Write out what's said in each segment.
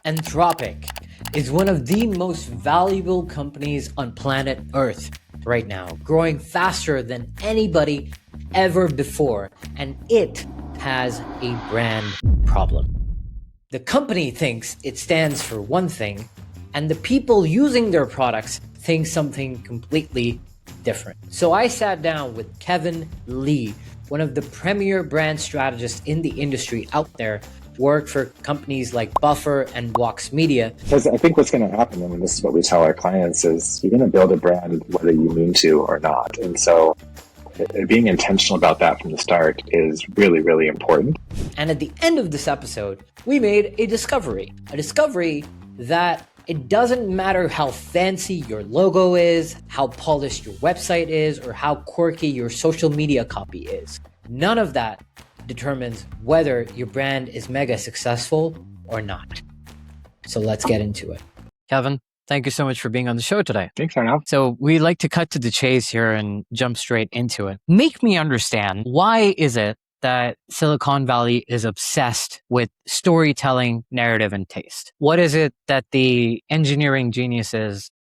Anthropic is one of the most valuable companies on planet Earth right now, growing faster than anybody ever before, and it has a brand problem. The company thinks it stands for one thing, and the people using their products think something completely different. So I sat down with Kevan Lee, one of the premier brand strategists in the industry out there, worked for companies like Buffer and Vox Media. Because I think what's going to happen, and this is what we tell our clients, is you're going to build a brand whether you mean to or not. And so being intentional about that from the start is really, really important. And at the end of this episode, we made a discovery that it doesn't matter how fancy your logo is, how polished your website is, or how quirky your social media copy is. None of that determines whether your brand is mega successful or not. So let's get into it. Kevan, thank you so much for being on the show today. Thanks, Arnav. So we like to cut to the chase here and jump straight into it. Make me understand, why is it that Silicon Valley is obsessed with storytelling, narrative, and taste? What is it that the engineering geniuses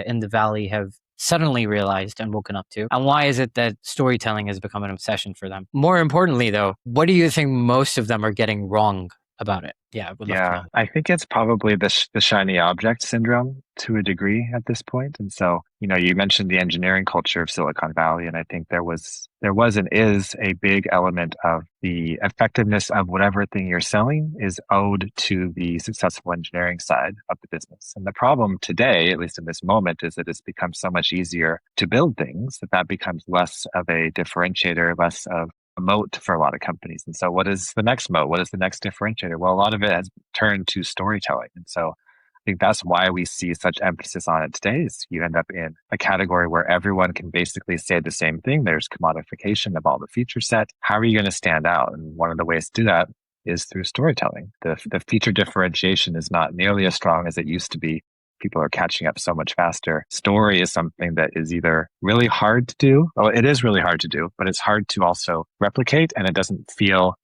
in the Valley have suddenly realized and woken up to? And why is it that storytelling has become an obsession for them? More importantly, though, what do you think most of them are getting wrong about it? I think it's probably the shiny object syndrome to a degree at this point. And so, you mentioned the engineering culture of Silicon Valley, and I think there was and is a big element of the effectiveness of whatever thing you're selling is owed to the successful engineering side of the business. And the problem today, at least in this moment, is that it's become so much easier to build things that becomes less of a differentiator, less of a moat for a lot of companies. And so what is the next moat? What is the next differentiator? Well, a lot of it has turned to storytelling. And so I think that's why we see such emphasis on it today, is you end up in a category where everyone can basically say the same thing. There's commodification of all the feature set. How are you going to stand out? And one of the ways to do that is through storytelling. The feature differentiation is not nearly as strong as it used to be. People are catching up so much faster. Story is something that is either really hard to do. Well, it is really hard to do, but it's hard to also replicate. And it doesn't feel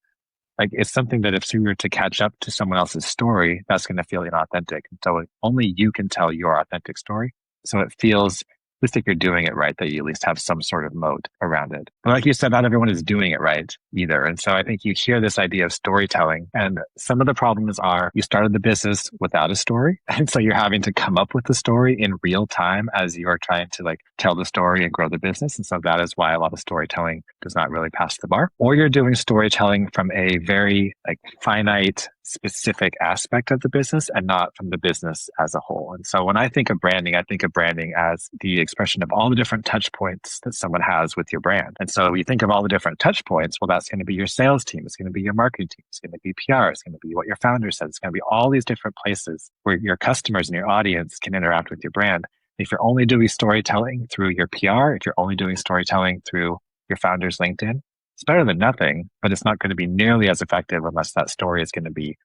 like it's something that if you were to catch up to someone else's story, that's going to feel inauthentic. And so only you can tell your authentic story. So it feels, at least if you're doing it right, that you at least have some sort of moat around it. But like you said, not everyone is doing it right either. And so I think you hear this idea of storytelling, and some of the problems are you started the business without a story. And so you're having to come up with the story in real time as you are trying to tell the story and grow the business. And so that is why a lot of storytelling does not really pass the bar. Or you're doing storytelling from a very finite, specific aspect of the business and not from the business as a whole. And so when I think of branding as the expression of all the different touch points that someone has with your brand. And so you think of all the different touch points, well, that's going to be your sales team. It's going to be your marketing team. It's going to be PR. It's going to be what your founder says. It's going to be all these different places where your customers and your audience can interact with your brand. If you're only doing storytelling through your PR, if you're only doing storytelling through your founder's LinkedIn, it's better than nothing, but it's not going to be nearly as effective unless that story is going to be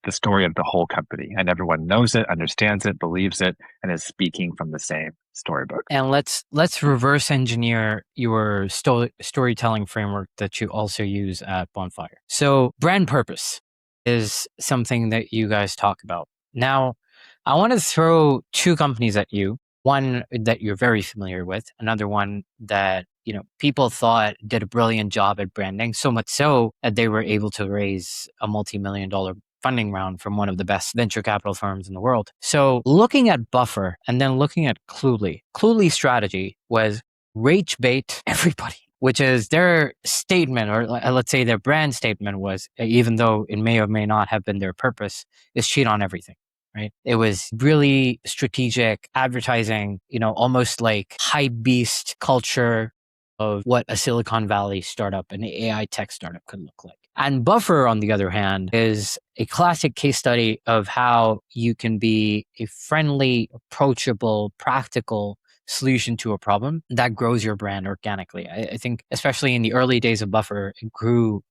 the story of the whole company and everyone knows it, understands it, believes it, and is speaking from the same storybook. And let's reverse engineer your storytelling framework that you also use at Bonfire. So brand purpose is something that you guys talk about. Now, I want to throw two companies at you. One that you're very familiar with, another one that people thought did a brilliant job at branding, so much so that they were able to raise a multi-million-dollar funding round from one of the best venture capital firms in the world. So looking at Buffer and then looking at Cluely's strategy was rage bait everybody, which is their statement, or let's say their brand statement was, even though it may or may not have been their purpose, is cheat on everything. Right? It was really strategic advertising, almost like hype beast culture of what a Silicon Valley startup, an AI tech startup could look like. And Buffer, on the other hand, is a classic case study of how you can be a friendly, approachable, practical solution to a problem that grows your brand organically. I think, especially in the early days of Buffer, it grew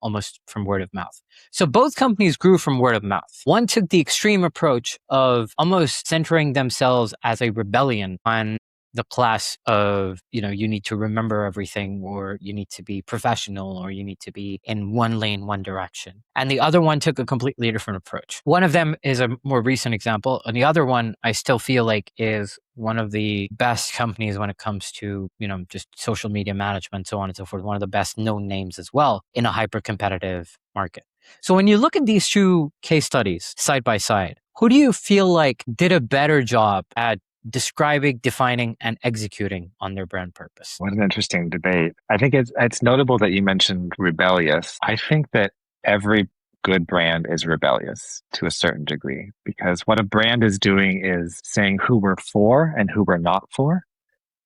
almost from word of mouth. So both companies grew from word of mouth. One took the extreme approach of almost centering themselves as a rebellion on the class of, you need to remember everything, or you need to be professional, or you need to be in one lane, one direction. And the other one took a completely different approach. One of them is a more recent example, and the other one I still feel like is one of the best companies when it comes to, just social media management, so on and so forth. One of the best known names as well in a hyper competitive market. So when you look at these two case studies side by side, who do you feel like did a better job at describing, defining, and executing on their brand purpose? What an interesting debate. I think it's notable that you mentioned rebellious. I think that every good brand is rebellious to a certain degree, because what a brand is doing is saying who we're for and who we're not for.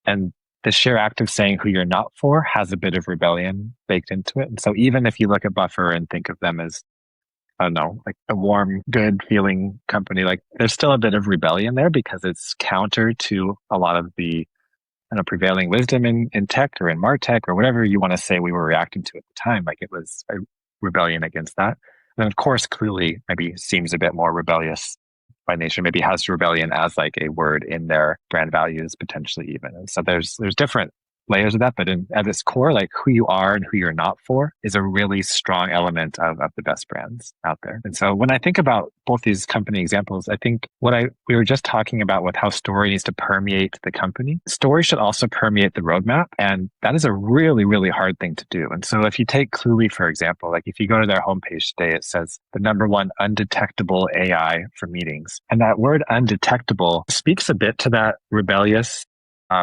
And the sheer act of saying who you're not for has a bit of rebellion baked into it. And so even if you look at Buffer and think of them as, I don't know, like a warm, good feeling company, like there's still a bit of rebellion there because it's counter to a lot of the prevailing wisdom in tech or in MarTech or whatever you want to say we were reacting to at the time. Like it was a rebellion against that. And then of course, clearly maybe seems a bit more rebellious by nature, maybe has rebellion as like a word in their brand values potentially even. And so there's different layers of that, but at its core, like who you are and who you're not for is a really strong element of the best brands out there. And so when I think about both these company examples, I think we were just talking about with how story needs to permeate the company. Story should also permeate the roadmap. And that is a really, really hard thing to do. And so if you take Cluely, for example, like if you go to their homepage today, it says the #1 undetectable AI for meetings. And that word undetectable speaks a bit to that rebellious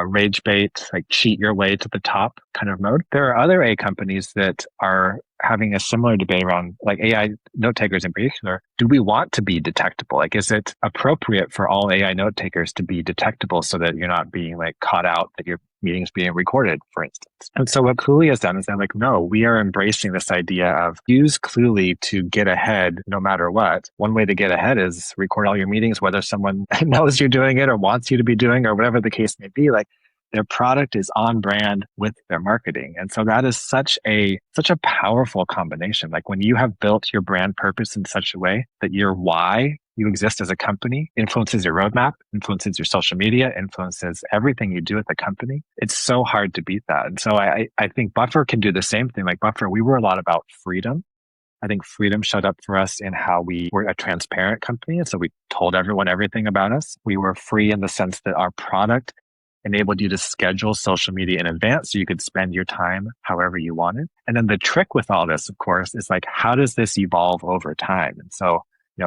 rage bait, like cheat your way to the top kind of mode. There are other A companies that are having a similar debate around like AI note takers in particular. Do we want to be detectable? Like, is it appropriate for all AI note takers to be detectable so that you're not being like caught out that your meeting's being recorded, for instance? And so what Cluely has done is they're like, no, we are embracing this idea of use Cluely to get ahead no matter what. One way to get ahead is record all your meetings, whether someone knows you're doing it or wants you to be doing or whatever the case may be. Like, their product is on brand with their marketing. And so that is such a powerful combination. Like when you have built your brand purpose in such a way that your why you exist as a company influences your roadmap, influences your social media, influences everything you do at the company, it's so hard to beat that. And so I think Buffer can do the same thing. Like Buffer, we were a lot about freedom. I think freedom showed up for us in how we were a transparent company. And so we told everyone everything about us. We were free in the sense that our product enabled you to schedule social media in advance so you could spend your time however you wanted. And then the trick with all this, of course, is like, how does this evolve over time? And so,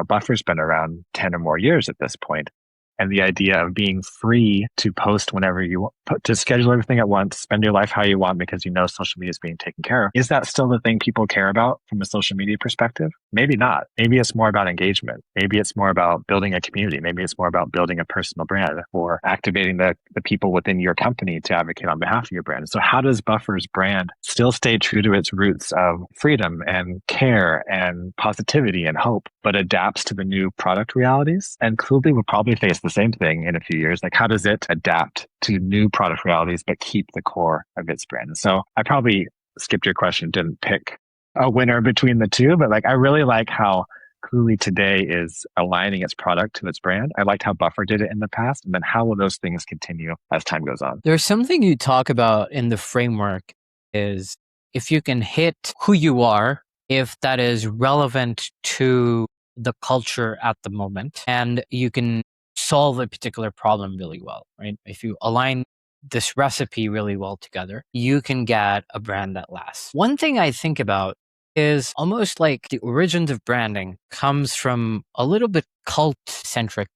Buffer's been around 10 or more years at this point. And the idea of being free to post whenever you want, to schedule everything at once, spend your life how you want because social media is being taken care of. Is that still the thing people care about from a social media perspective? Maybe not. Maybe it's more about engagement. Maybe it's more about building a community. Maybe it's more about building a personal brand or activating the people within your company to advocate on behalf of your brand. So how does Buffer's brand still stay true to its roots of freedom and care and positivity and hope, but adapts to the new product realities? And Cluely will probably face the same thing in a few years. Like, how does it adapt to new product realities, but keep the core of its brand? And so I probably skipped your question, didn't pick a winner between the two, but like, I really like how Cluely today is aligning its product to its brand. I liked how Buffer did it in the past. And then how will those things continue as time goes on? There's something you talk about in the framework is if you can hit who you are, if that is relevant to the culture at the moment, and you can solve a particular problem really well, right? If you align this recipe really well together, you can get a brand that lasts. One thing I think about is almost like the origins of branding comes from a little bit cult-centric,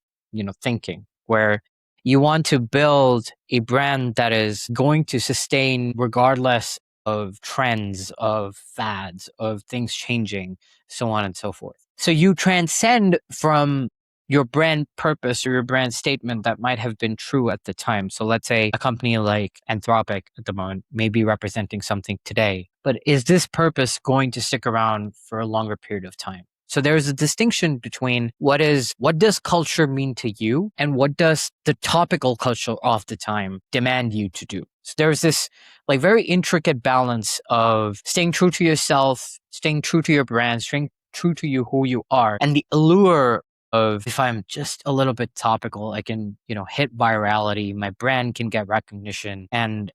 thinking, where you want to build a brand that is going to sustain regardless of trends, of fads, of things changing, so on and so forth. So you transcend from your brand purpose or your brand statement that might have been true at the time. So let's say a company like Anthropic at the moment may be representing something today, but is this purpose going to stick around for a longer period of time? So there's a distinction between what does culture mean to you and what does the topical culture of the time demand you to do. So there's this like very intricate balance of staying true to yourself, staying true to your brand, staying true to who you are, and the allure of if I'm just a little bit topical, I can, hit virality, my brand can get recognition, and,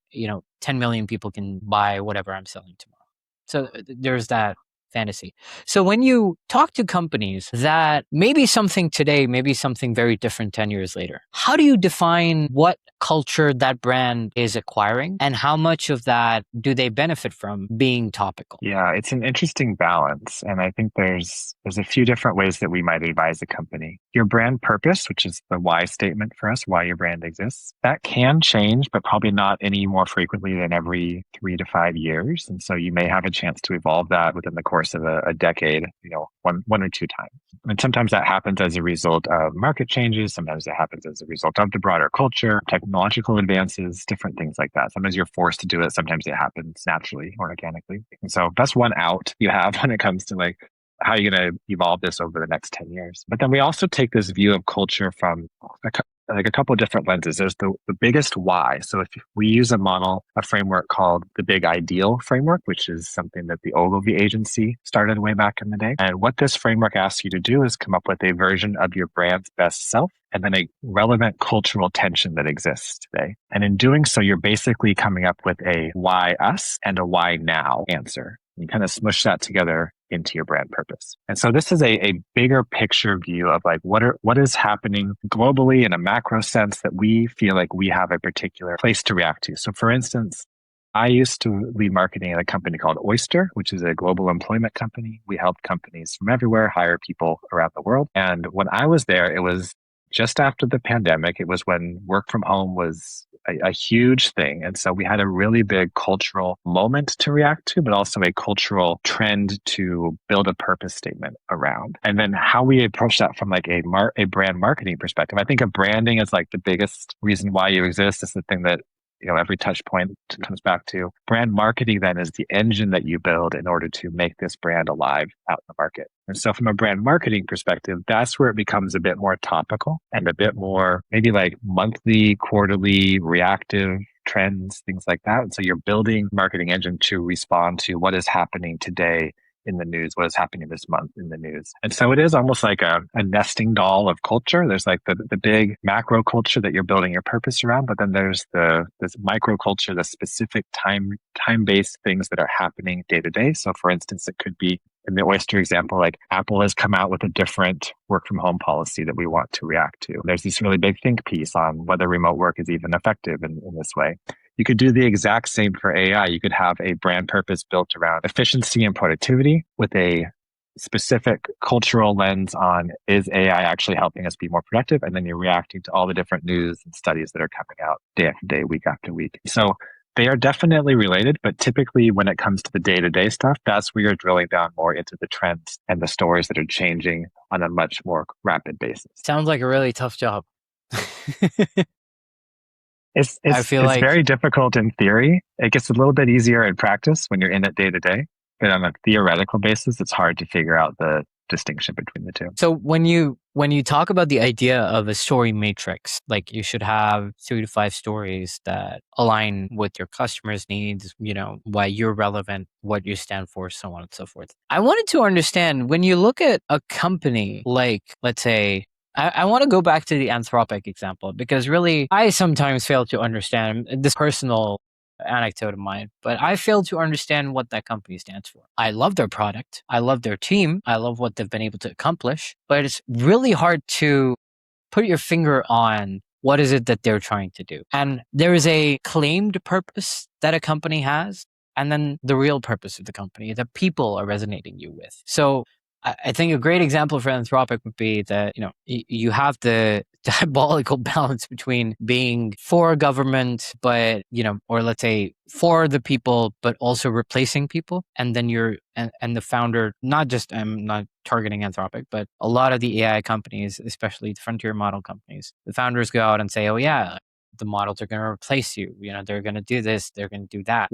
10 million people can buy whatever I'm selling tomorrow. So there's that fantasy. So when you talk to companies that maybe something today, maybe something very different 10 years later, how do you define what culture that brand is acquiring and how much of that do they benefit from being topical? Yeah, it's an interesting balance. And I think there's a few different ways that we might advise a company. Your brand purpose, which is the why statement for us, why your brand exists, that can change, but probably not any more frequently than every 3 to 5 years. And so you may have a chance to evolve that within the course of a decade, one or two times. And sometimes that happens as a result of market changes. Sometimes it happens as a result of the broader culture, technological advances, different things like that. Sometimes you're forced to do it. Sometimes it happens naturally or organically. And so that's one out you have when it comes to like, how are you going to evolve this over the next 10 years? But then we also take this view of culture from a couple of different lenses. There's the biggest why. So if we use a framework called the Big Ideal framework, which is something that the Ogilvy agency started way back in the day. And what this framework asks you to do is come up with a version of your brand's best self and then a relevant cultural tension that exists today. And in doing so, you're basically coming up with a why us and a why now answer. You kind of smush that together into your brand purpose. And so this is a bigger picture view of like what is happening globally in a macro sense that we feel like we have a particular place to react to. So for instance, I used to lead marketing at a company called Oyster, which is a global employment company. We helped companies from everywhere hire people around the world. And when I was there, it was just after the pandemic. It was when work from home was a huge thing. And so we had a really big cultural moment to react to, but also a cultural trend to build a purpose statement around. And then how we approach that from like a brand marketing perspective. I think of branding as like the biggest reason why you exist. It's the thing that every touch point comes back to. Brand marketing then is the engine that you build in order to make this brand alive out in the market. And so from a brand marketing perspective, that's where it becomes a bit more topical and a bit more maybe like monthly, quarterly, reactive trends, things like that. And so you're building marketing engine to respond to what is happening today in the news, what is happening this month in the news. And so it is almost like a nesting doll of culture. There's like the big macro culture that you're building your purpose around, but then there's this micro culture, the specific time-based things that are happening day to day. So for instance, it could be in the Oyster example, like Apple has come out with a different work from home policy that we want to react to. There's this really big think piece on whether remote work is even effective in this way. You could do the exact same for AI. You could have a brand purpose built around efficiency and productivity with a specific cultural lens on, is AI actually helping us be more productive? And then you're reacting to all the different news and studies that are coming out day after day, week after week. So they are definitely related, but typically when it comes to the day-to-day stuff, that's where you're drilling down more into the trends and the stories that are changing on a much more rapid basis. Sounds like a really tough job. It's I feel like very difficult in theory. It gets a little bit easier in practice when you're in it day to day. But on a theoretical basis, it's hard to figure out the distinction between the two. So when you talk about the idea of a story matrix, like you should have 3 to 5 stories that align with your customers' needs, why you're relevant, what you stand for, so on and so forth. I wanted to understand when you look at a company like, let's say, I want to go back to the Anthropic example because really I sometimes fail to understand this personal anecdote of mine, but I fail to understand what that company stands for. I love their product. I love their team. I love what they've been able to accomplish, but it's really hard to put your finger on what is it that they're trying to do. And there is a claimed purpose that a company has, and then the real purpose of the company that people are resonating you with. So I think a great example for Anthropic would be that, you have the diabolical balance between being for government, but, or let's say for the people, but also replacing people. And then and the founder, I'm not targeting Anthropic, but a lot of the AI companies, especially the frontier model companies, the founders go out and say, oh yeah, the models are going to replace you. They're going to do this, they're going to do that.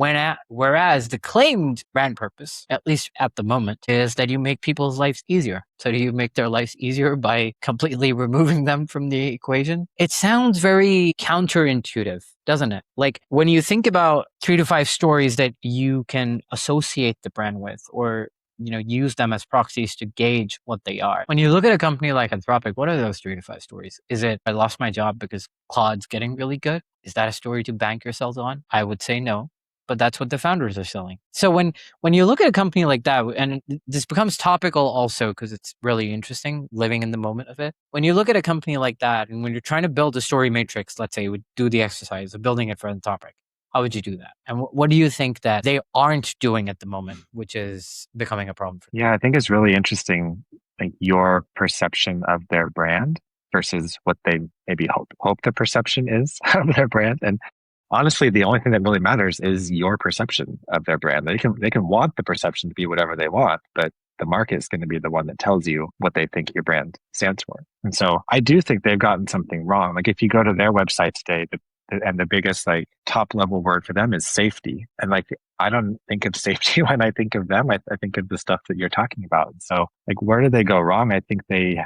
Whereas the claimed brand purpose, at least at the moment, is that you make people's lives easier. So do you make their lives easier by completely removing them from the equation? It sounds very counterintuitive, doesn't it? Like when you think about 3 to 5 stories that you can associate the brand with, or use them as proxies to gauge what they are. When you look at a company like Anthropic, what are those 3 to 5 stories? Is it, I lost my job because Claude's getting really good? Is that a story to bank yourselves on? I would say no, but that's what the founders are selling. So when you look at a company like that, and this becomes topical also because it's really interesting living in the moment of it. When you look at a company like that, and when you're trying to build a story matrix, let's say you would do the exercise of building it for Anthropic, how would you do that? And what do you think that they aren't doing at the moment, which is becoming a problem for them? Yeah, I think it's really interesting, like your perception of their brand versus what they maybe hope the perception is of their brand. And honestly, the only thing that really matters is your perception of their brand. They can want the perception to be whatever they want, but the market is going to be the one that tells you what they think your brand stands for. And so I do think they've gotten something wrong. Like if you go to their website today, and the biggest like top level word for them is safety. And like I don't think of safety when I think of them. I think of the stuff that you're talking about. So like where did they go wrong? I think they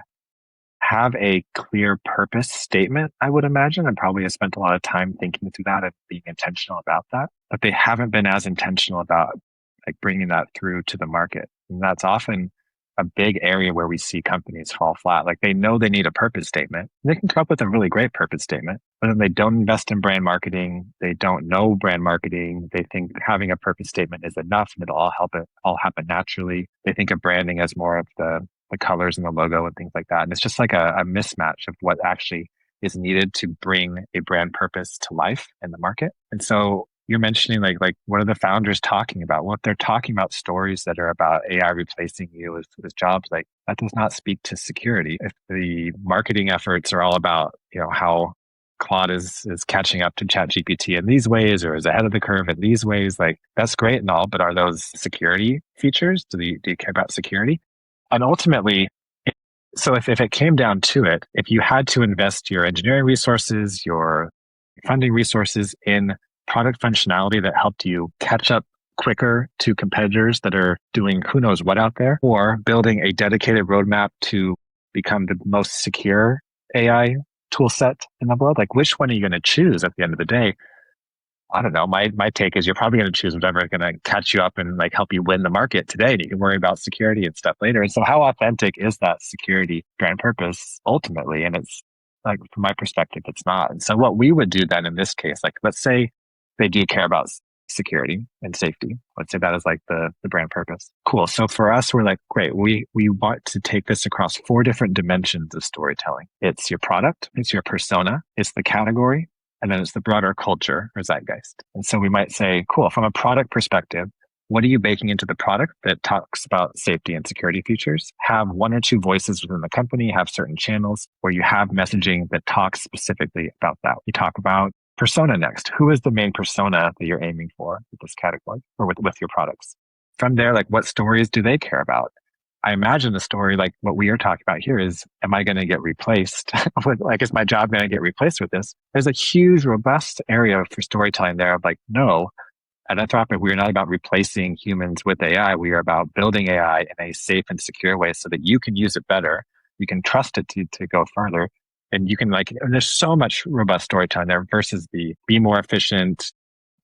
have a clear purpose statement, I would imagine, and probably have spent a lot of time thinking through that and being intentional about that. But they haven't been as intentional about like bringing that through to the market. And that's often a big area where we see companies fall flat. Like they know they need a purpose statement. They can come up with a really great purpose statement, but then they don't invest in brand marketing. They don't know brand marketing. They think having a purpose statement is enough and it'll all happen naturally. They think of branding as more of the colors and the logo and things like that. And it's just like a mismatch of what actually is needed to bring a brand purpose to life in the market. And so you're mentioning like what are the founders talking about? Well, if they're talking about stories that are about AI replacing you with jobs, like that does not speak to security. If the marketing efforts are all about, how Claude is catching up to ChatGPT in these ways or is ahead of the curve in these ways, like that's great and all, but are those security features? Do you care about security? And ultimately, so if it came down to it, if you had to invest your engineering resources, your funding resources in product functionality that helped you catch up quicker to competitors that are doing who knows what out there, or building a dedicated roadmap to become the most secure AI tool set in the world, like which one are you going to choose at the end of the day? I don't know. My take is you're probably going to choose whatever is going to catch you up and like help you win the market today. And you can worry about security and stuff later. And so how authentic is that security brand purpose ultimately? And it's like, from my perspective, it's not. And so what we would do then in this case, like let's say they do care about security and safety. Let's say that is like the brand purpose. Cool. So for us, we're like, great. We want to take this across 4 different dimensions of storytelling. It's your product, it's your persona, it's the category, and then it's the broader culture or zeitgeist. And so we might say, cool, from a product perspective, what are you baking into the product that talks about safety and security features? Have 1 or 2 voices within the company, have certain channels where you have messaging that talks specifically about that. We talk about persona next. Who is the main persona that you're aiming for with this category or with your products? From there, like what stories do they care about? I imagine the story, like what we are talking about here is, am I going to get replaced? Like, is my job going to get replaced with this? There's a huge, robust area for storytelling there of like, no, at Anthropic, we are not about replacing humans with AI. We are about building AI in a safe and secure way so that you can use it better. You can trust it to go further. And you can and there's so much robust storytelling there versus the be more efficient,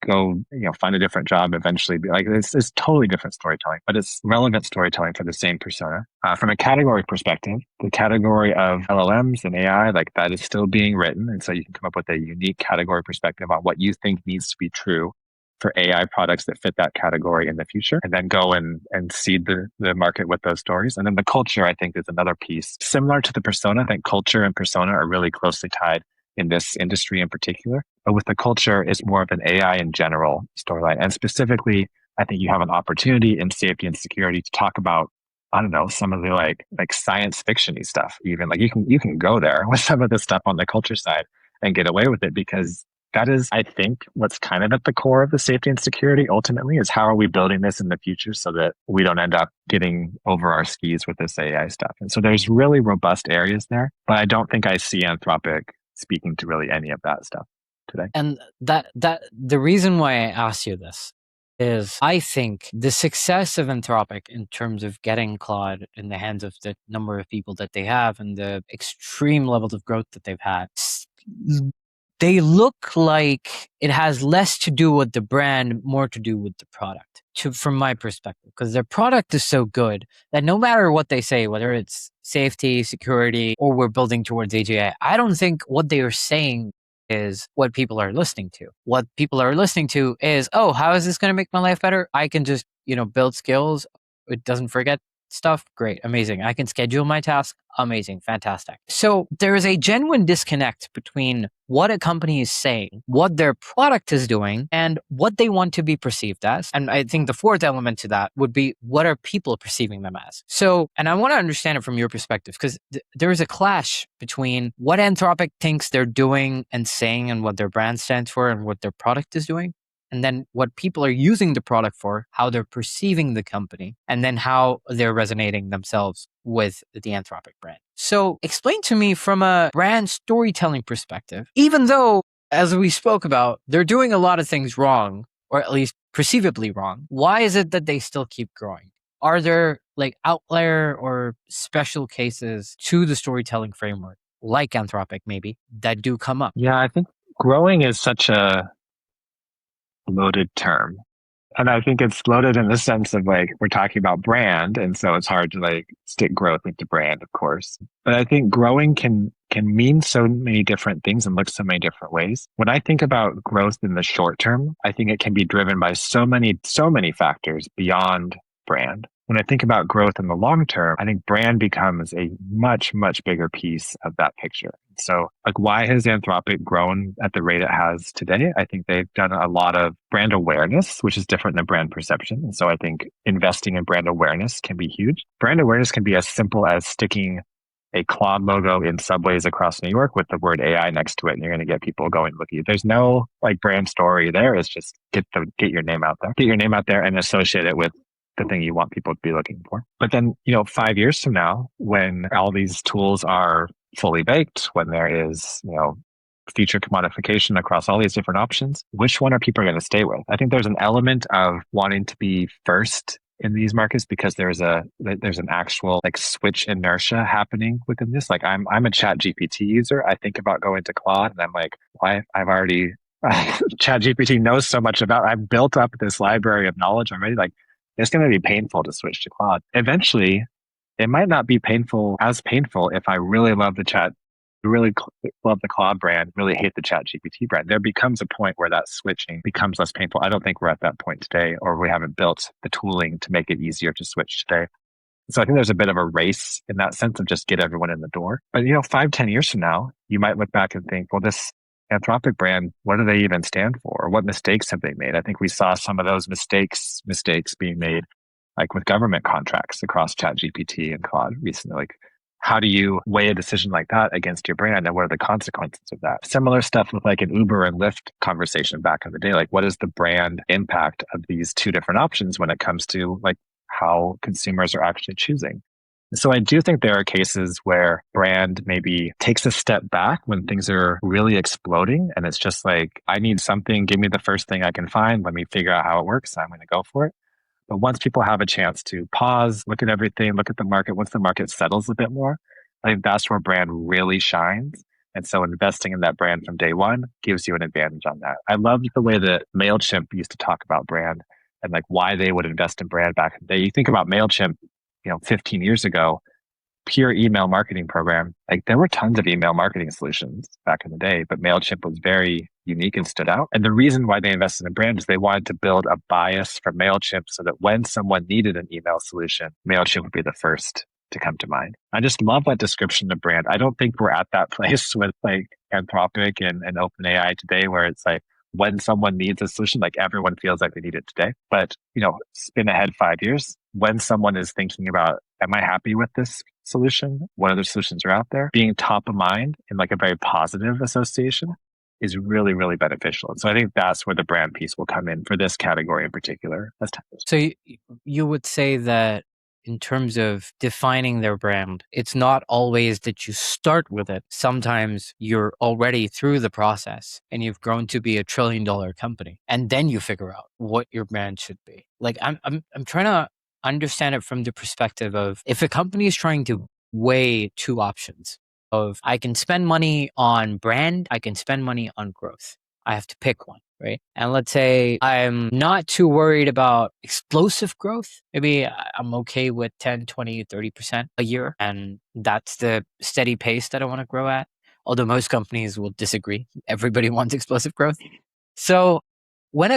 go, find a different job eventually. Be like, it's totally different storytelling, but it's relevant storytelling for the same persona. From a category perspective, the category of LLMs and AI, like that is still being written. And so you can come up with a unique category perspective on what you think needs to be true for AI products that fit that category in the future, and then go and seed the market with those stories. And then the culture, I think, is another piece. Similar to the persona, I think culture and persona are really closely tied in this industry in particular. But with the culture, it's more of an AI in general storyline. And specifically, I think you have an opportunity in safety and security to talk about, I don't know, some of the like science fiction-y stuff. Even like you can go there with some of the stuff on the culture side and get away with it, because that is, I think, what's kind of at the core of the safety and security ultimately is how are we building this in the future so that we don't end up getting over our skis with this AI stuff. And so there's really robust areas there, but I don't think I see Anthropic speaking to really any of that stuff today. And that the reason why I asked you this is I think the success of Anthropic in terms of getting Claude in the hands of the number of people that they have and the extreme levels of growth that they've had they look like it has less to do with the brand, more to do with the product, from my perspective, because their product is so good that no matter what they say, whether it's safety, security, or we're building towards AGI, I don't think what they are saying is what people are listening to. What people are listening to is, oh, how is this going to make my life better? I can just, build skills. It doesn't forget stuff. Great. Amazing. I can schedule my tasks. Amazing. Fantastic. So there is a genuine disconnect between what a company is saying, what their product is doing, and what they want to be perceived as. And I think the fourth element to that would be, what are people perceiving them as? So, and I want to understand it from your perspective, because there is a clash between what Anthropic thinks they're doing and saying and what their brand stands for and what their product is doing. And then what people are using the product for, how they're perceiving the company, and then how they're resonating themselves with the Anthropic brand. So explain to me from a brand storytelling perspective, even though, as we spoke about, they're doing a lot of things wrong, or at least perceivably wrong, why is it that they still keep growing? Are there like outlier or special cases to the storytelling framework, like Anthropic maybe, that do come up? Yeah, I think growing is such a loaded term. And I think it's loaded in the sense of like, we're talking about brand. And so it's hard to like stick growth into brand, of course. But I think growing can mean so many different things and look so many different ways. When I think about growth in the short term, I think it can be driven by so many factors beyond brand. When I think about growth in the long term, I think brand becomes a much, much bigger piece of that picture. So, like, why has Anthropic grown at the rate it has today? I think they've done a lot of brand awareness, which is different than brand perception. And so I think investing in brand awareness can be huge. Brand awareness can be as simple as sticking a Claude logo in subways across New York with the word AI next to it, and you're going to get people going look at you. There's no like brand story there. It's just get your name out there, and associate it with the thing you want people to be looking for. But then, 5 years from now, when all these tools are fully baked, when there is, feature commodification across all these different options, which one are people going to stay with? I think there's an element of wanting to be first in these markets because there's an actual like switch inertia happening within this. Like I'm a Chat GPT user. I think about going to Claude and I'm like, why I've already Chat GPT knows so much about, I've built up this library of knowledge already. Like it's going to be painful to switch to Claude. Eventually, it might not be as painful if I really love really love the Claude brand, really hate the Chat GPT brand. There becomes a point where that switching becomes less painful. I don't think we're at that point today, or we haven't built the tooling to make it easier to switch today. So I think there's a bit of a race in that sense of just get everyone in the door. But 5-10 years from now, you might look back and think, well, this Anthropic brand, what do they even stand for? Or what mistakes have they made? I think we saw some of those mistakes being made, like with government contracts across ChatGPT and Claude recently. Like, how do you weigh a decision like that against your brand, and what are the consequences of that? Similar stuff with like an Uber and Lyft conversation back in the day. Like, what is the brand impact of these two different options when it comes to like how consumers are actually choosing? So I do think there are cases where brand maybe takes a step back when things are really exploding. And it's just like, I need something, give me the first thing I can find. Let me figure out how it works. I'm going to go for it. But once people have a chance to pause, look at everything, look at the market, once the market settles a bit more, I think that's where brand really shines. And so investing in that brand from day one gives you an advantage on that. I loved the way that MailChimp used to talk about brand and like why they would invest in brand back in the day. You think about MailChimp, 15 years ago, pure email marketing program. Like there were tons of email marketing solutions back in the day, but MailChimp was very unique and stood out. And the reason why they invested in brand is they wanted to build a bias for MailChimp so that when someone needed an email solution, MailChimp would be the first to come to mind. I just love that description of brand. I don't think we're at that place with like Anthropic and OpenAI today where it's like, when someone needs a solution, like everyone feels like they need it today. But, spin ahead 5 years, when someone is thinking about, am I happy with this solution? What other solutions are out there? Being top of mind in like a very positive association is really, really beneficial. And so I think that's where the brand piece will come in for this category in particular. So you would say that in terms of defining their brand, it's not always that you start with it. Sometimes you're already through the process and you've grown to be $1 trillion company, and then you figure out what your brand should be. Like I'm trying to understand it from the perspective of if a company is trying to weigh two options, of I can spend money on brand, I can spend money on growth. I have to pick one, right? And let's say I'm not too worried about explosive growth. Maybe I'm okay with 10, 20, 30% a year. And that's the steady pace that I want to grow at. Although most companies will disagree. Everybody wants explosive growth. So when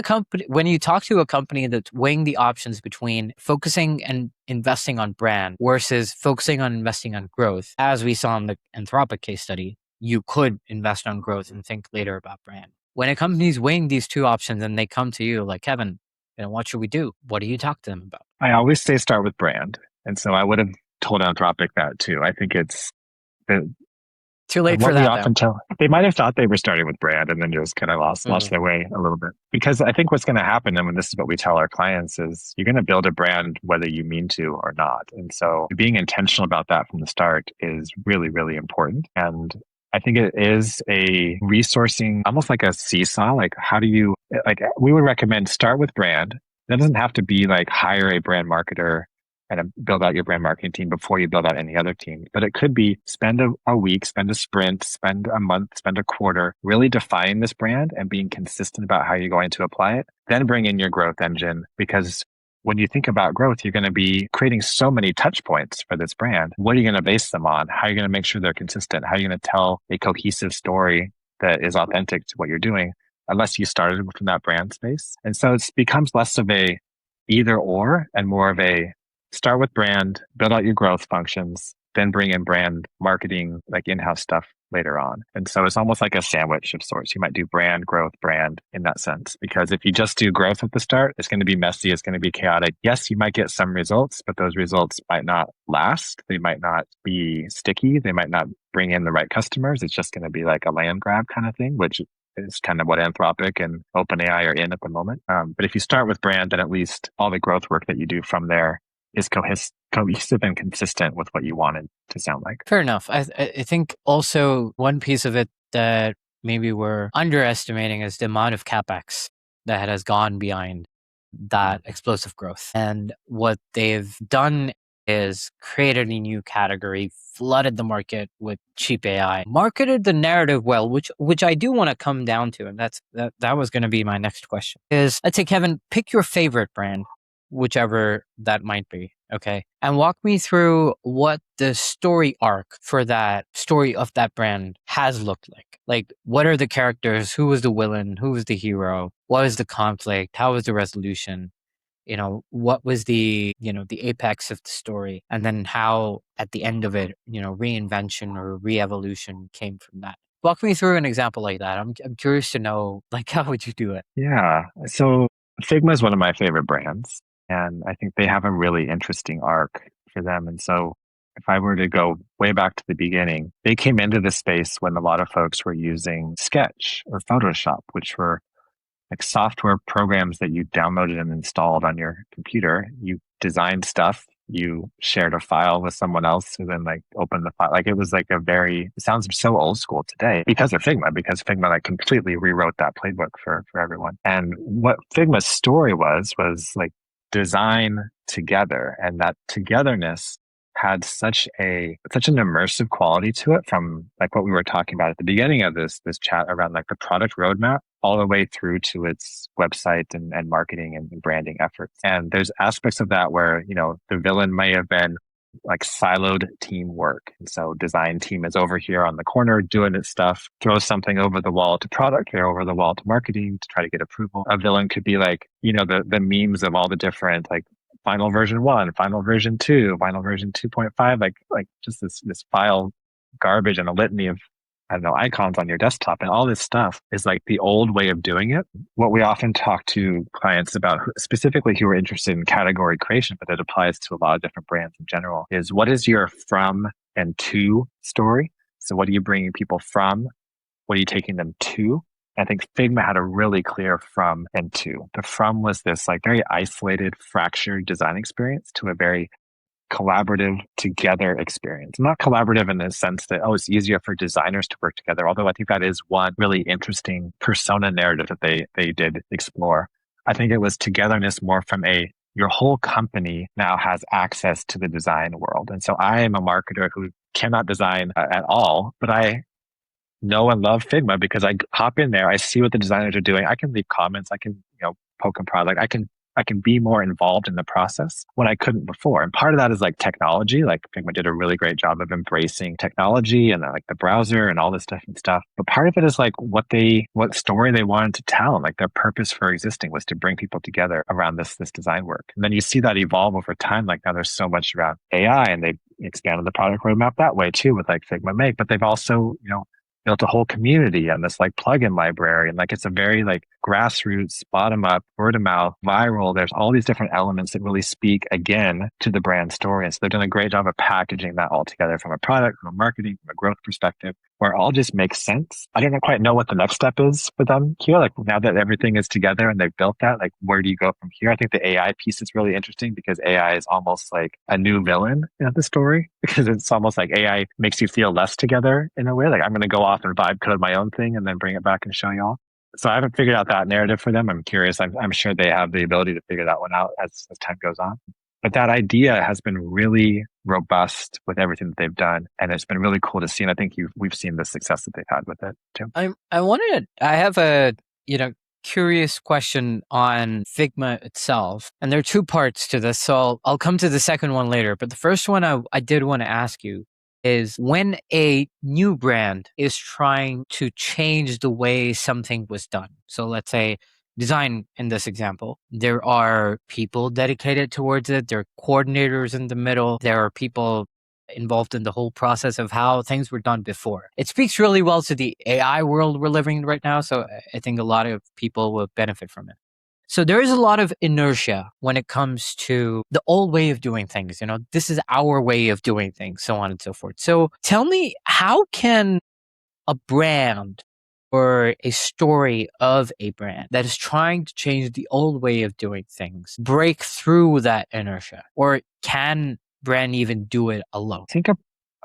you talk to a company that's weighing the options between focusing and investing on brand versus focusing on investing on growth, as we saw in the Anthropic case study, you could invest on growth and think later about brand. When a company's weighing these two options and they come to you like, Kevan, what should we do? What do you talk to them about? I always say start with brand. And so I would have told Anthropic that too. I think it's too late for what we that often tell. They might have thought they were starting with brand and then just kind of lost their way a little bit. Because I think what's going to happen, and this is what we tell our clients, is you're going to build a brand whether you mean to or not. And so being intentional about that from the start is really, really important. And I think it is a resourcing, almost like a seesaw. Like, how do you, like, we would recommend start with brand. That doesn't have to be like hire a brand marketer and build out your brand marketing team before you build out any other team. But it could be spend a week, spend a sprint, spend a month, spend a quarter, really define this brand and being consistent about how you're going to apply it. Then bring in your growth engine, because when you think about growth, you're going to be creating so many touch points for this brand. What are you going to base them on? How are you going to make sure they're consistent? How are you going to tell a cohesive story that is authentic to what you're doing, unless you started from that brand space? And so it becomes less of a either or and more of a start with brand, build out your growth functions, then bring in brand marketing, like in-house stuff later on. And so it's almost like a sandwich of sorts. You might do brand, growth, brand in that sense. Because if you just do growth at the start, it's going to be messy. It's going to be chaotic. Yes, you might get some results, but those results might not last. They might not be sticky. They might not bring in the right customers. It's just going to be like a land grab kind of thing, which is kind of what Anthropic and OpenAI are in at the moment. But if you start with brand, then at least all the growth work that you do from there is cohesive and consistent with what you wanted to sound like. Fair enough. I think also one piece of it that maybe we're underestimating is the amount of capex that has gone behind that explosive growth. And what they've done is created a new category, flooded the market with cheap AI, marketed the narrative well, which I do want to come down to, and that was going to be my next question. Is, let's say, Kevan, pick your favorite brand, whichever that might be, okay? And walk me through what the story arc for that story of that brand has looked like. Like, what are the characters? Who was the villain? Who was the hero? What was the conflict? How was the resolution? What was the apex of the story? And then how, at the end of it, reinvention or re-evolution came from that. Walk me through an example like that. I'm curious to know, like, how would you do it? Yeah. So Figma is one of my favorite brands. And I think they have a really interesting arc for them. And so if I were to go way back to the beginning, they came into this space when a lot of folks were using Sketch or Photoshop, which were like software programs that you downloaded and installed on your computer. You designed stuff, you shared a file with someone else who then like opened the file. Like it was like it sounds so old school today because because Figma like completely rewrote that playbook for everyone. And what Figma's story was like design together, and that togetherness had such an immersive quality to it, from like what we were talking about at the beginning of this chat around like the product roadmap all the way through to its website and marketing and branding efforts. And there's aspects of that where, the villain may have been like siloed teamwork. And so design team is over here on the corner doing its stuff, throws something over the wall to product, they're over the wall to marketing to try to get approval. A villain could be like, the memes of all the different like final version 1, final version 2, final version 2.5, like just this file garbage and a litany of, I don't know, icons on your desktop. And all this stuff is like the old way of doing it. What we often talk to clients about, specifically who are interested in category creation, but that applies to a lot of different brands in general, is what is your from and to story? So what are you bringing people from? What are you taking them to? I think Figma had a really clear from and to. The from was this like very isolated, fractured design experience to a very collaborative together experience. Not collaborative in the sense that, it's easier for designers to work together, although I think that is one really interesting persona narrative that they did explore. I think it was togetherness more from your whole company now has access to the design world. And so I am a marketer who cannot design at all, but I know and love Figma because I hop in there, I see what the designers are doing. I can leave comments, I can, poke and prod. Like I can be more involved in the process when I couldn't before. And part of that is like technology. Like Figma did a really great job of embracing technology and like the browser and all this different stuff. But part of it is like what story they wanted to tell, and like their purpose for existing was to bring people together around this design work. And then you see that evolve over time. Like now there's so much around AI, and they expanded the product roadmap that way too with like Figma Make. But they've also, built a whole community and this like plugin library. And like it's a very like grassroots, bottom up, word of mouth, viral. There's all these different elements that really speak again to the brand story. And so they've done a great job of packaging that all together from a product, from a marketing, from a growth perspective, where it all just makes sense. I don't quite know what the next step is for them here. Like now that everything is together and they've built that, like where do you go from here? I think the AI piece is really interesting because AI is almost like a new villain in the story, because it's almost like AI makes you feel less together in a way. Like I'm going to go off and vibe code my own thing and then bring it back and show y'all. So I haven't figured out that narrative for them. I'm curious. I'm sure they have the ability to figure that one out as time goes on. But that idea has been really robust with everything that they've done. And it's been really cool to see. And I think we've seen the success that they've had with it too. I have a, curious question on Figma itself. And there are two parts to this. So I'll come to the second one later. But the first one I did want to ask you is, when a new brand is trying to change the way something was done. So let's say design in this example, there are people dedicated towards it. There are coordinators in the middle. There are people involved in the whole process of how things were done before. It speaks really well to the AI world we're living in right now. So I think a lot of people will benefit from it. So there is a lot of inertia when it comes to the old way of doing things. This is our way of doing things, so on and so forth. So tell me, how can a brand or a story of a brand that is trying to change the old way of doing things break through that inertia? Or can brand even do it alone?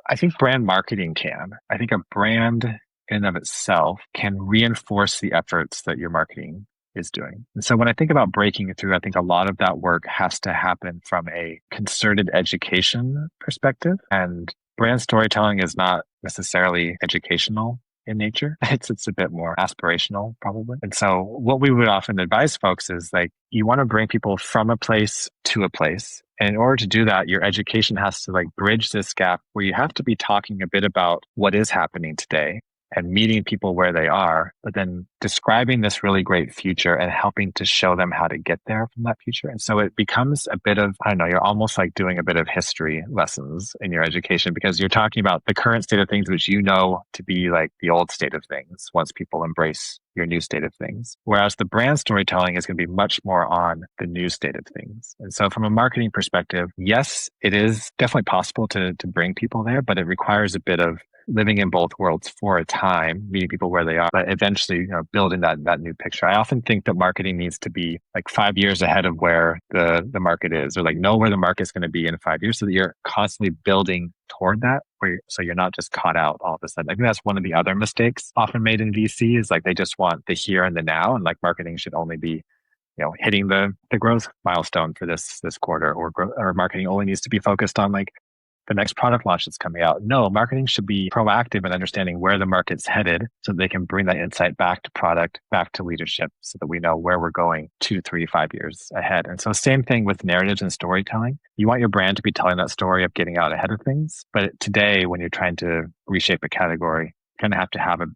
I think brand marketing can. I think a brand in and of itself can reinforce the efforts that your marketing is doing. And so when I think about breaking it through, I think a lot of that work has to happen from a concerted education perspective. And brand storytelling is not necessarily educational in nature. It's a bit more aspirational, probably. And so what we would often advise folks is like, you want to bring people from a place to a place. And in order to do that, your education has to like bridge this gap where you have to be talking a bit about what is happening today and meeting people where they are, but then describing this really great future and helping to show them how to get there from that future. And so it becomes a bit of, I don't know, you're almost like doing a bit of history lessons in your education, because you're talking about the current state of things, which you know to be like the old state of things once people embrace your new state of things. Whereas the brand storytelling is going to be much more on the new state of things. And so from a marketing perspective, yes, it is definitely possible to bring people there, but it requires a bit of living in both worlds for a time, meeting people where they are, but eventually, building that new picture. I often think that marketing needs to be like 5 years ahead of where the market is, or like know where the market's going to be in 5 years, so that you're constantly building toward that, so you're not just caught out all of a sudden. I think that's one of the other mistakes often made in VC, is like they just want the here and the now, and like marketing should only be hitting the growth milestone for this quarter, or marketing only needs to be focused on like the next product launch that's coming out. No, marketing should be proactive in understanding where the market's headed, so they can bring that insight back to product, back to leadership, so that we know where we're going 2, 3, 5 years ahead. And so same thing with narratives and storytelling. You want your brand to be telling that story of getting out ahead of things. But today, when you're trying to reshape a category, you kind of have to have a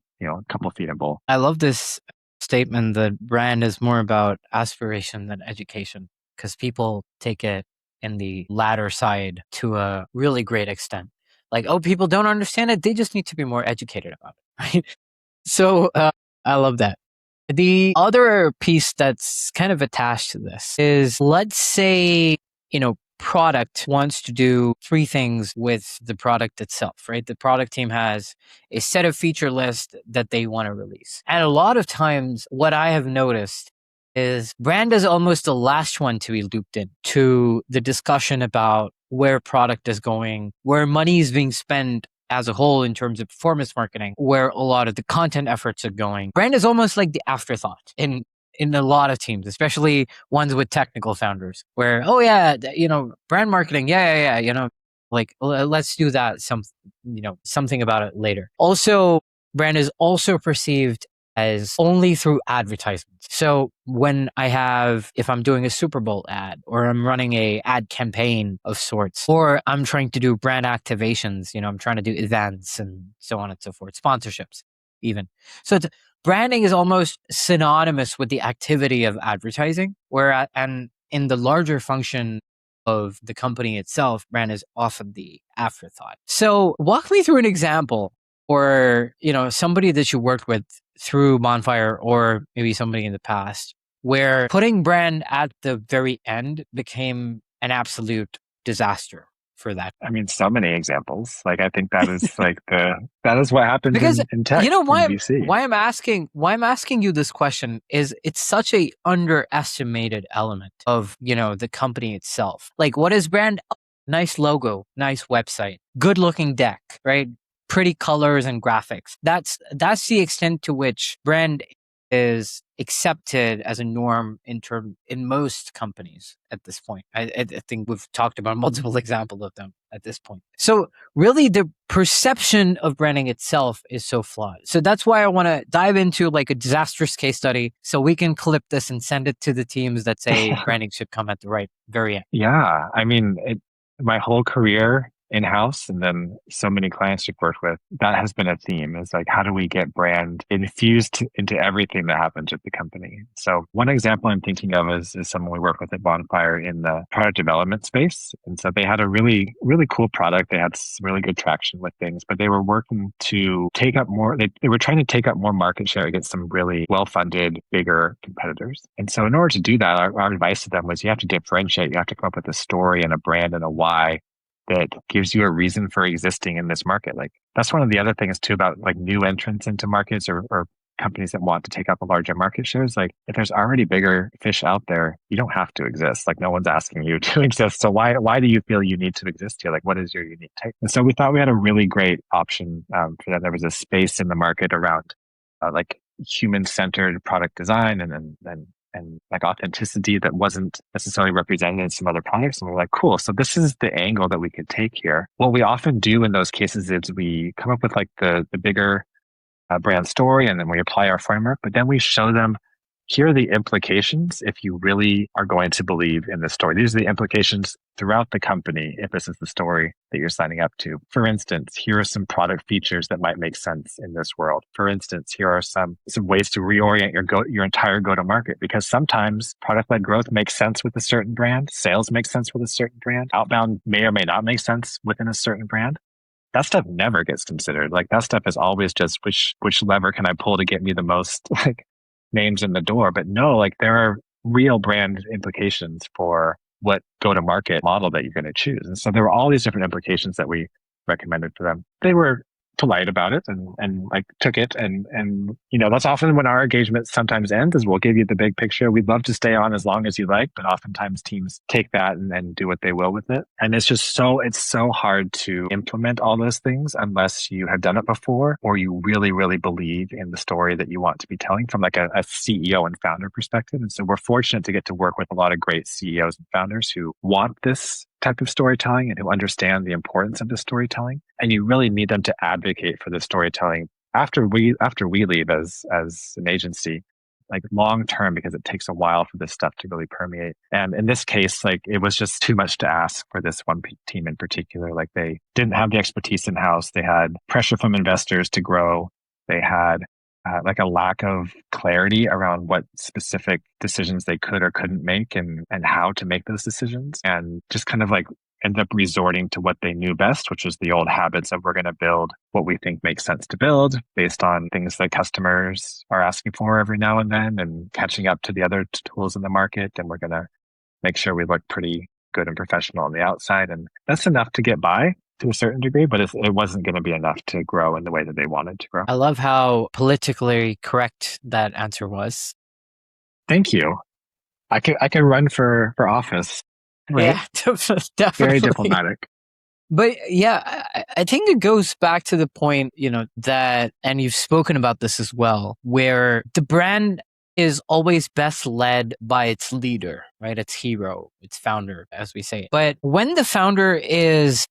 couple of feet in both. I love this statement that brand is more about aspiration than education, because people take it in the latter side to a really great extent. Like, oh, people don't understand it. They just need to be more educated about it, right? So I love that. The other piece that's kind of attached to this is, let's say, product wants to do 3 things with the product itself, right? The product team has a set of feature list that they want to release. And a lot of times what I have noticed is brand is almost the last one to be looped in to the discussion about where product is going, where money is being spent as a whole in terms of performance marketing, where a lot of the content efforts are going. Brand is almost like the afterthought in a lot of teams, especially ones with technical founders, where, oh yeah, brand marketing, yeah. Like, let's do that. Something about it later. Also, brand is also perceived as only through advertisements. So if I'm doing a Super Bowl ad, or I'm running a ad campaign of sorts, or I'm trying to do brand activations, I'm trying to do events and so on and so forth, sponsorships even. So branding is almost synonymous with the activity of advertising, and in the larger function of the company itself, brand is often the afterthought. So walk me through an example, or somebody that you worked with through Bonfire, or maybe somebody in the past, where putting brand at the very end became an absolute disaster for that. I mean, so many examples. Like, I think that is that is what happens Because in tech, in VC. why I'm asking you this question is it's such a underestimated element of the company itself. Like, what is brand? Nice logo, nice website, good looking deck, right? Pretty colors and graphics. That's the extent to which brand is accepted as a norm in most companies at this point. I think we've talked about multiple examples of them at this point. So really, the perception of branding itself is so flawed. So that's why I want to dive into like a disastrous case study, so we can clip this and send it to the teams that say branding should come at the very end. Yeah, I mean, my whole career in-house, and then so many clients you've worked with, that has been a theme. Is like, how do we get brand infused into everything that happens at the company? So one example I'm thinking of is someone we work with at Bonfire in the product development space. And so they had a really, really cool product. They had some really good traction with things, but they were working to take up more, they were trying to take up more market share against some really well-funded, bigger competitors. And so in order to do that, our advice to them was, you have to differentiate. You have to come up with a story and a brand and a why that gives you a reason for existing in this market. Like, that's one of the other things too about like new entrants into markets, or companies that want to take up a larger market shares. Like, if there's already bigger fish out there, you don't have to exist. Like, no one's asking you to exist. So why do you feel you need to exist here? Like, what is your unique take? And so we thought we had a really great option for that. There was a space in the market around like human-centered product design and like authenticity that wasn't necessarily represented in some other products. And we're like, cool. So this is the angle that we could take here. What we often do in those cases is we come up with like the bigger brand story, and then we apply our framework, but then we show them, here are the implications if you really are going to believe in this story. These are the implications throughout the company if this is the story that you're signing up to. For instance, here are some product features that might make sense in this world. For instance, here are some ways to reorient your entire go-to-market, because sometimes product-led growth makes sense with a certain brand. Sales makes sense with a certain brand. Outbound may or may not make sense within a certain brand. That stuff never gets considered. Like, that stuff is always just which lever can I pull to get me the most like names in the door. But no, like, there are real brand implications for what go-to-market model that you're going to choose. And so there were all these different implications that we recommended for them. They were polite about it and like took it. And that's often when our engagement sometimes ends, is we'll give you the big picture. We'd love to stay on as long as you like, but oftentimes teams take that and do what they will with it. And it's so hard to implement all those things unless you have done it before, or you really, really believe in the story that you want to be telling from like a CEO and founder perspective. And so we're fortunate to get to work with a lot of great CEOs and founders who want this type of storytelling and who understand the importance of the storytelling. And you really need them to advocate for the storytelling after we leave as an agency, like long term, because it takes a while for this stuff to really permeate. And in this case, like, it was just too much to ask for this one team in particular. Like, they didn't have the expertise in house. They had pressure from investors to grow. They had like a lack of clarity around what specific decisions they could or couldn't make, and how to make those decisions, and just kind of like ended up resorting to what they knew best, which was the old habits of, we're going to build what we think makes sense to build based on things that customers are asking for every now and then, and catching up to the other tools in the market. And we're going to make sure we look pretty good and professional on the outside. And that's enough to get by to a certain degree, but it wasn't going to be enough to grow in the way that they wanted to grow. I love how politically correct that answer was. Thank you. I can run for office. Right? Yeah, definitely. Very diplomatic. But yeah, I think it goes back to the point, that, and you've spoken about this as well, where the brand is always best led by its leader, right? Its hero, its founder, as we say. But when the founder is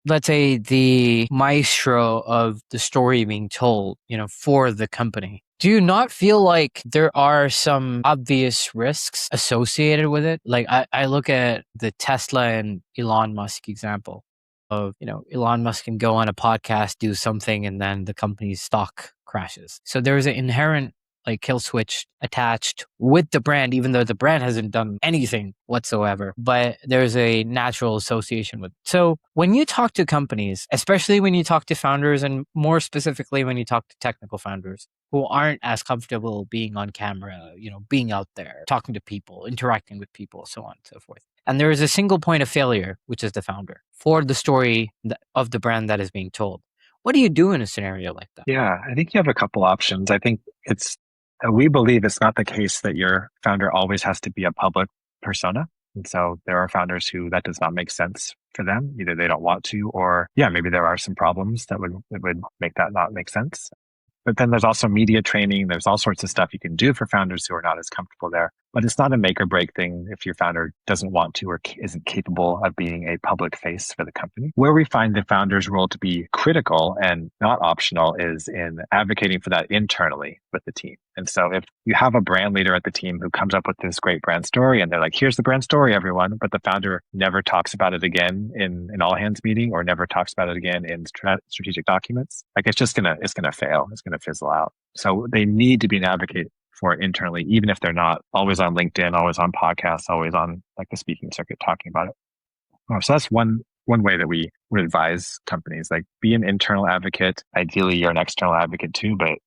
let's say the maestro of the story being told, for the company, do you not feel like there are some obvious risks associated with it? Like I look at the Tesla and Elon Musk example of, Elon Musk can go on a podcast, do something, and then the company's stock crashes. So there's an inherent like kill switch attached with the brand, even though the brand hasn't done anything whatsoever, but there's a natural association with it. So when you talk to companies, especially when you talk to founders, and more specifically when you talk to technical founders who aren't as comfortable being on camera, being out there, talking to people, interacting with people, so on and so forth. And there is a single point of failure, which is the founder, for the story of the brand that is being told. What do you do in a scenario like that? Yeah, I think you have a couple options. I think we believe it's not the case that your founder always has to be a public persona. And so there are founders who that does not make sense for them. Either they don't want to, or maybe there are some problems that would make that not make sense. But then there's also media training. There's all sorts of stuff you can do for founders who are not as comfortable there. But it's not a make or break thing if your founder doesn't want to or isn't capable of being a public face for the company. Where we find the founder's role to be critical and not optional is in advocating for that internally with the team. And so if you have a brand leader at the team who comes up with this great brand story and they're like, here's the brand story, everyone, but the founder never talks about it again in an all hands meeting or never talks about it again in strategic documents, like it's going to fail. It's going to fizzle out. So they need to be an advocate for it internally, even if they're not always on LinkedIn, always on podcasts, always on like the speaking circuit talking about it. So that's one way that we would advise companies, like be an internal advocate. Ideally, you're an external advocate too, but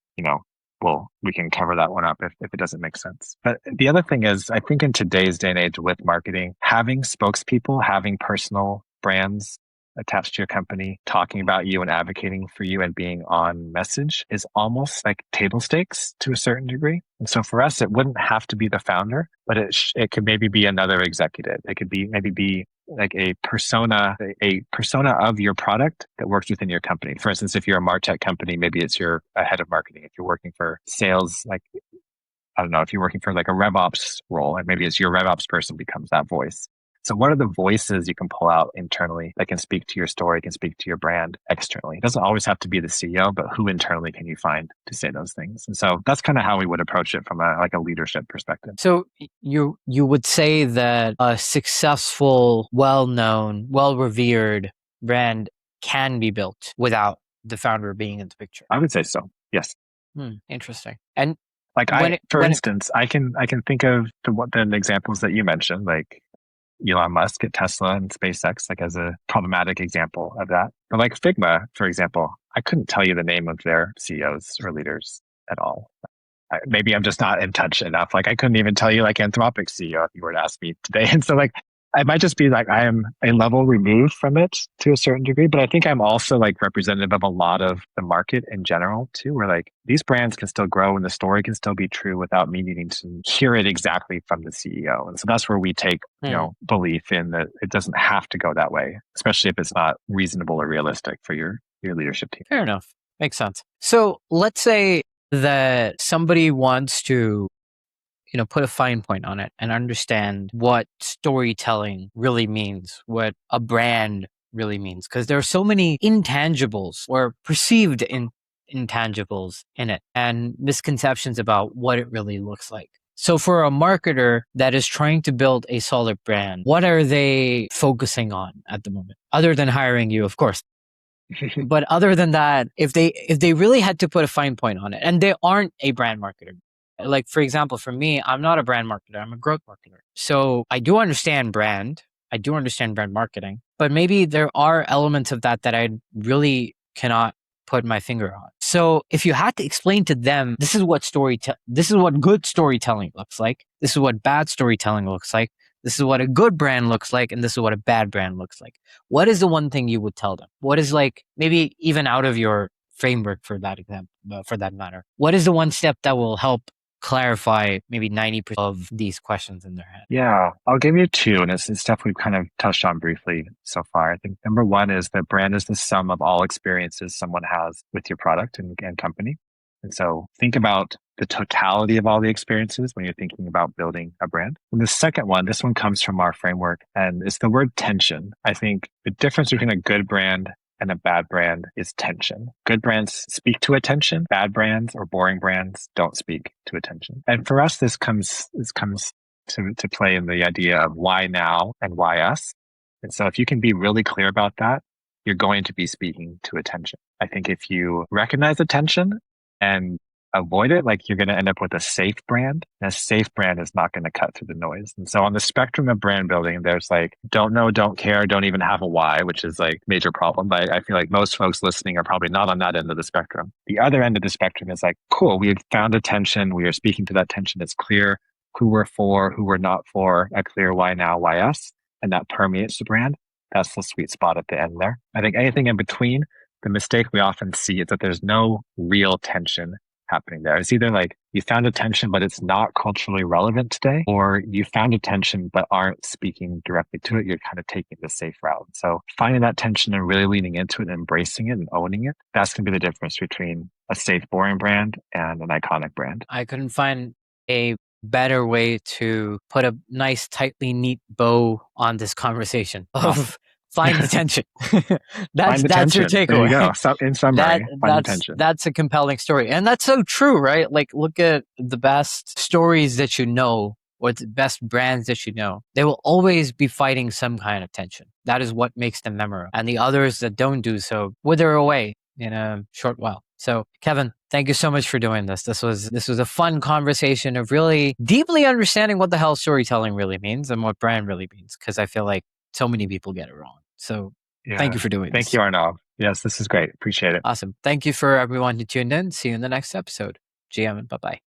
we can cover that one up if it doesn't make sense. But the other thing is, I think in today's day and age with marketing, having spokespeople, having personal brands attached to your company, talking about you and advocating for you and being on message is almost like table stakes to a certain degree. And so for us, it wouldn't have to be the founder, but it could maybe be another executive. It could be like a persona of your product that works within your company. For instance, if you're a MarTech company, maybe it's your head of marketing. If you're working for sales, like, I don't know, if you're working for like a RevOps role, and maybe it's your RevOps person becomes that voice. So what are the voices you can pull out internally that can speak to your story, can speak to your brand externally? It doesn't always have to be the CEO, but who internally can you find to say those things? And so that's kind of how we would approach it from a leadership perspective. So you would say that a successful, well-known, well-revered brand can be built without the founder being in the picture? I would say so. Yes. Interesting. And like for instance, I can think of the examples that you mentioned, like Elon Musk at Tesla and SpaceX, like as a problematic example of that. But like Figma, for example, I couldn't tell you the name of their CEOs or leaders at all. Maybe I'm just not in touch enough. Like I couldn't even tell you like Anthropic CEO if you were to ask me today. And so like, I might just be like, I am a level removed from it to a certain degree, but I think I'm also like representative of a lot of the market in general too, where like these brands can still grow and the story can still be true without me needing to hear it exactly from the CEO. And so that's where we take, belief in that it doesn't have to go that way, especially if it's not reasonable or realistic for your leadership team. Fair enough. Makes sense. So let's say that somebody wants to put a fine point on it and understand what storytelling really means, what a brand really means. Because there are so many intangibles or perceived intangibles in it and misconceptions about what it really looks like. So for a marketer that is trying to build a solid brand, what are they focusing on at the moment? Other than hiring you, of course. But other than that, if they really had to put a fine point on it, and they aren't a brand marketer, like for example, for me, I'm not a brand marketer, I'm a growth marketer. So I do understand brand marketing, but maybe there are elements of that I really cannot put my finger on. So if you had to explain to them, this is what good storytelling looks like, this is what bad storytelling looks like, this is what a good brand looks like, and this is what a bad brand looks like, what is the one thing you would tell them? What is, like, maybe even out of your framework for that example, for that matter, what is the one step that will help clarify maybe 90% of these questions in their head? Yeah, I'll give you two, and it's stuff we've kind of touched on briefly so far. I think number one is that brand is the sum of all experiences someone has with your product and company. And so think about the totality of all the experiences when you're thinking about building a brand. And the second one, this one comes from our framework, and it's the word tension. I think the difference between a good brand and a bad brand is tension. Good brands speak to attention. Bad brands or boring brands don't speak to attention. And for us, this comes to play in the idea of why now and why us. And so if you can be really clear about that, you're going to be speaking to attention. I think if you recognize attention and avoid it, like, you're going to end up with a safe brand. And a safe brand is not going to cut through the noise. And so on the spectrum of brand building, there's like, don't know, don't care, don't even have a why, which is like major problem. But I feel like most folks listening are probably not on that end of the spectrum. The other end of the spectrum is like, cool, we've found attention. We are speaking to that tension. It's clear who we're for, who we're not for, a clear why now, why us. And that permeates the brand. That's the sweet spot at the end there. I think anything in between, the mistake we often see is that there's no real tension happening there. It's either like you found attention, but it's not culturally relevant today, or you found attention, but aren't speaking directly to it. You're kind of taking the safe route. So finding that tension and really leaning into it and embracing it and owning it, that's going to be the difference between a safe, boring brand and an iconic brand. I couldn't find a better way to put a nice, tightly neat bow on this conversation of find the tension. That's your takeaway. There you go. So, in summary, find the tension. That's a compelling story. And that's so true, right? Like, look at the best stories that you know, or the best brands that you know. They will always be fighting some kind of tension. That is what makes them memorable. And the others that don't do so wither away in a short while. So, Kevan, thank you so much for doing this. This was a fun conversation of really deeply understanding what the hell storytelling really means and what brand really means, because I feel like so many people get it wrong. So thank you for doing this. Thank you, Arnav. Yes, this is great. Appreciate it. Awesome. Thank you for everyone who tuned in. See you in the next episode. GM and bye-bye.